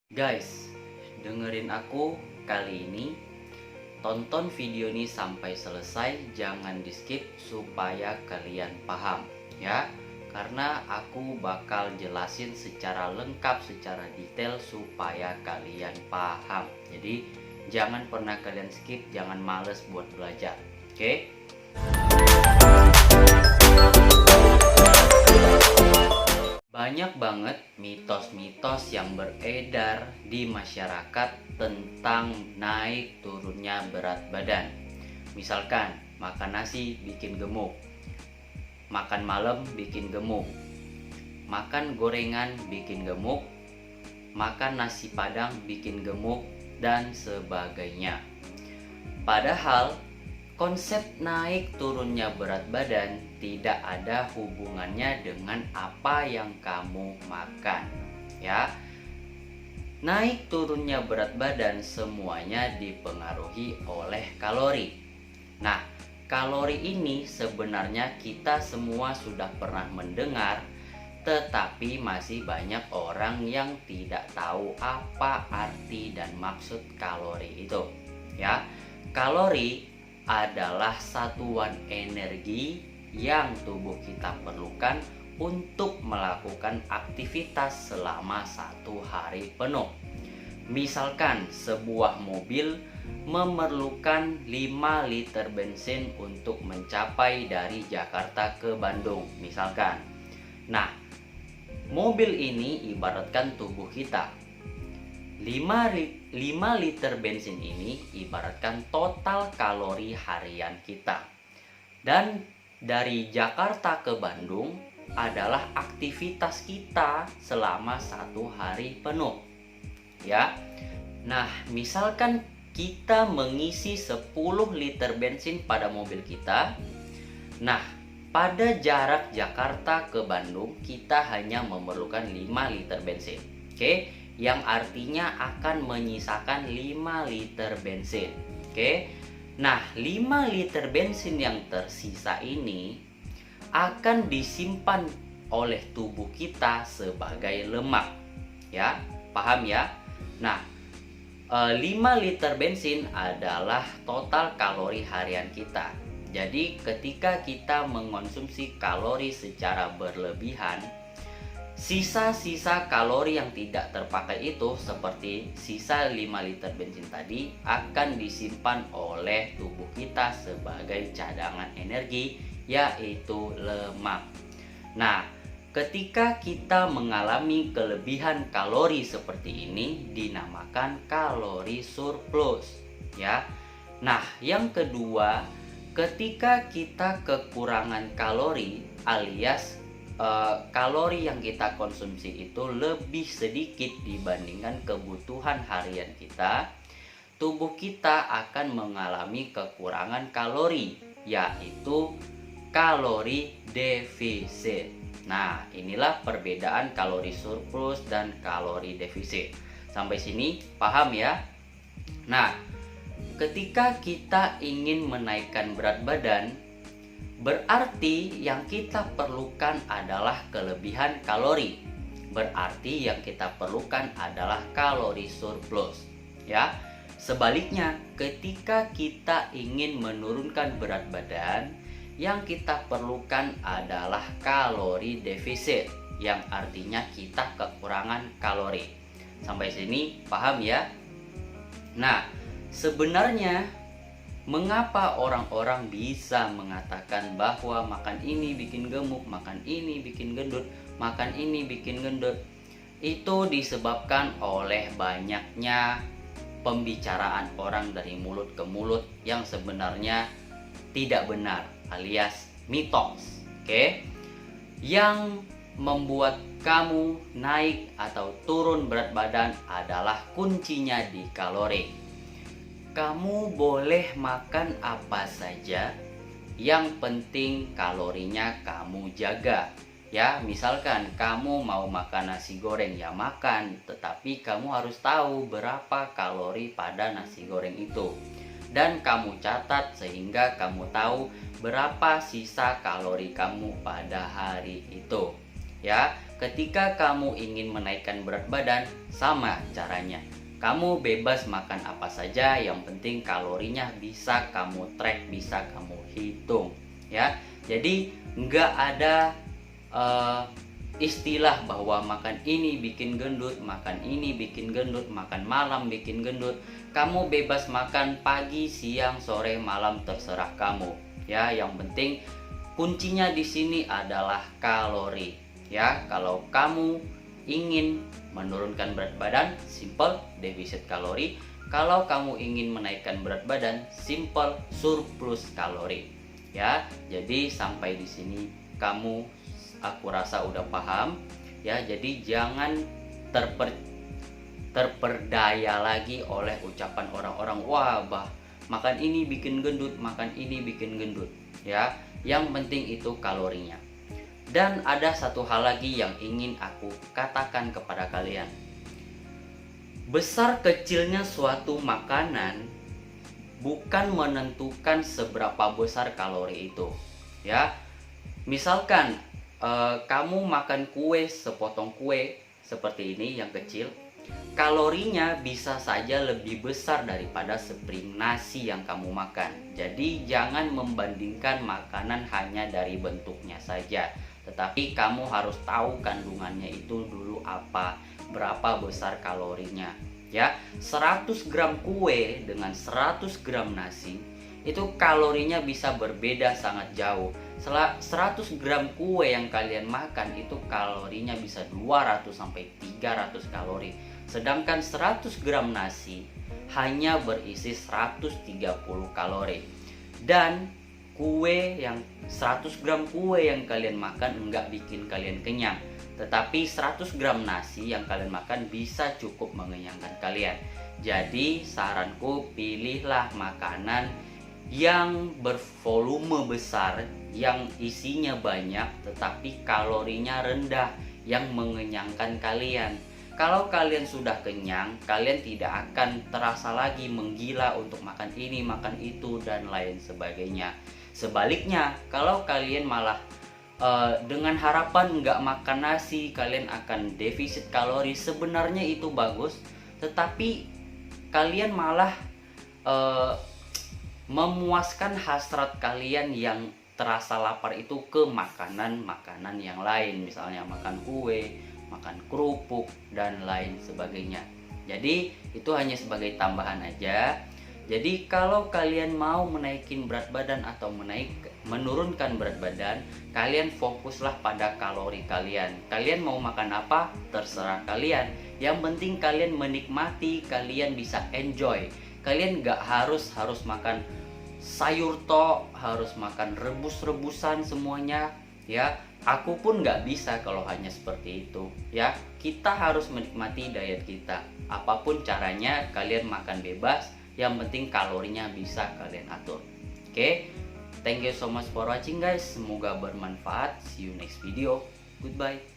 Guys, dengerin aku kali ini. Tonton video ini sampai selesai, jangan di skip supaya kalian paham ya. Karena aku bakal jelasin secara lengkap, secara detail supaya kalian paham. Jadi jangan pernah kalian skip, jangan males buat belajar. Oke? Banyak banget mitos-mitos yang beredar di masyarakat tentang naik turunnya berat badan. Misalkan makan nasi bikin gemuk, makan malam bikin gemuk, makan gorengan bikin gemuk, makan nasi padang bikin gemuk, dan sebagainya. Padahal konsep naik turunnya berat badan tidak ada hubungannya dengan apa yang kamu makan ya. Naik turunnya berat badan semuanya dipengaruhi oleh kalori. Nah, kalori ini sebenarnya kita semua sudah pernah mendengar, tetapi masih banyak orang yang tidak tahu apa arti dan maksud kalori itu ya. Kalori adalah satuan energi yang tubuh kita perlukan untuk melakukan aktivitas selama satu hari penuh. Misalkan sebuah mobil memerlukan 5 liter bensin untuk mencapai dari Jakarta ke Bandung misalkan. Nah, mobil ini ibaratkan tubuh kita. 5 liter bensin ini ibaratkan total kalori harian kita. Dan dari Jakarta ke Bandung adalah aktivitas kita selama satu hari penuh ya. Nah, misalkan kita mengisi 10 liter bensin pada mobil kita. Nah, pada jarak Jakarta ke Bandung kita hanya memerlukan 5 liter bensin. Oke, yang artinya akan menyisakan 5 liter bensin. Oke. Nah, 5 liter bensin yang tersisa ini akan disimpan oleh tubuh kita sebagai lemak. Ya, paham ya? Nah, 5 liter bensin adalah total kalori harian kita. Jadi, ketika kita mengonsumsi kalori secara berlebihan, sisa-sisa kalori yang tidak terpakai itu seperti sisa 5 liter bensin tadi akan disimpan oleh tubuh kita sebagai cadangan energi, yaitu lemak. Nah, ketika kita mengalami kelebihan kalori seperti ini dinamakan kalori surplus ya. Nah, yang kedua, ketika kita kekurangan kalori alias kalori yang kita konsumsi itu lebih sedikit dibandingkan kebutuhan harian kita, tubuh kita akan mengalami kekurangan kalori, yaitu kalori defisit. Nah, inilah perbedaan kalori surplus dan kalori defisit. Sampai sini paham ya? Nah, ketika kita ingin menaikkan berat badan, berarti yang kita perlukan adalah kelebihan kalori. Berarti yang kita perlukan adalah kalori surplus ya. Sebaliknya, ketika kita ingin menurunkan berat badan, yang kita perlukan adalah kalori defisit, yang artinya kita kekurangan kalori. Sampai sini paham ya? Nah, sebenarnya mengapa orang-orang bisa mengatakan bahwa makan ini bikin gemuk, makan ini bikin gendut, makan ini bikin gendut? Itu disebabkan oleh banyaknya pembicaraan orang dari mulut ke mulut yang sebenarnya tidak benar alias mitos. Oke? Yang membuat kamu naik atau turun berat badan adalah kuncinya di kalori. Kamu boleh makan apa saja, yang penting kalorinya kamu jaga ya. Misalkan kamu mau makan nasi goreng, ya makan, tetapi kamu harus tahu berapa kalori pada nasi goreng itu, dan kamu catat sehingga kamu tahu berapa sisa kalori kamu pada hari itu ya. ketika kamu ingin menaikkan berat badan, sama caranya. Kamu bebas makan apa saja, yang penting kalorinya bisa kamu track, bisa kamu hitung, ya. Jadi nggak ada istilah bahwa makan ini bikin gendut, makan ini bikin gendut, makan malam bikin gendut. Kamu bebas makan pagi, siang, sore, malam, terserah kamu, ya. Yang penting kuncinya di sini adalah kalori. Ya, kalau kamu ingin menurunkan berat badan, simple defisit kalori. Kalau kamu ingin menaikkan berat badan, simple surplus kalori. Ya, jadi sampai di sini aku rasa udah paham. Ya, jadi jangan terperdaya lagi oleh ucapan orang-orang, wah makan ini bikin gendut, makan ini bikin gendut. Ya, yang penting itu kalorinya. Dan ada satu hal lagi yang ingin aku katakan kepada kalian. Besar kecilnya suatu makanan bukan menentukan seberapa besar kalori itu, ya. Misalkan kamu makan kue, sepotong kue seperti ini yang kecil, kalorinya bisa saja lebih besar daripada sepiring nasi yang kamu makan. Jadi jangan membandingkan makanan hanya dari bentuknya saja, tetapi kamu harus tahu kandungannya itu dulu apa, berapa besar kalorinya. Ya, 100 gram kue dengan 100 gram nasi itu kalorinya bisa berbeda sangat jauh. 100 gram kue yang kalian makan itu kalorinya bisa 200 sampai 300 kalori. Sedangkan 100 gram nasi hanya berisi 130 kalori. Dan 100 gram kue yang kalian makan enggak bikin kalian kenyang, tetapi 100 gram nasi yang kalian makan bisa cukup mengenyangkan kalian. Jadi saranku, pilihlah makanan yang bervolume besar, yang isinya banyak tetapi kalorinya rendah, yang mengenyangkan kalian. Kalau kalian sudah kenyang, kalian tidak akan terasa lagi menggila untuk makan ini, makan itu, dan lain sebagainya. Sebaliknya, kalau kalian malah dengan harapan nggak makan nasi, kalian akan defisit kalori. Sebenarnya itu bagus, tetapi kalian malah memuaskan hasrat kalian yang terasa lapar itu ke makanan-makanan yang lain. Misalnya makan kue, makan kerupuk, dan lain sebagainya. Jadi itu hanya sebagai tambahan aja. Jadi kalau kalian mau menaikin berat badan atau menurunkan berat badan, kalian fokuslah pada kalori kalian. Kalian mau makan apa, terserah kalian. Yang penting kalian menikmati, kalian bisa enjoy. Kalian gak harus makan sayur harus makan rebus-rebusan semuanya, ya. Aku pun gak bisa kalau hanya seperti itu, ya. Kita harus menikmati diet kita. Apapun caranya, kalian makan bebas. Yang penting kalorinya bisa kalian atur. Oke, thank you so much for watching guys. Semoga bermanfaat. See you next video. Goodbye.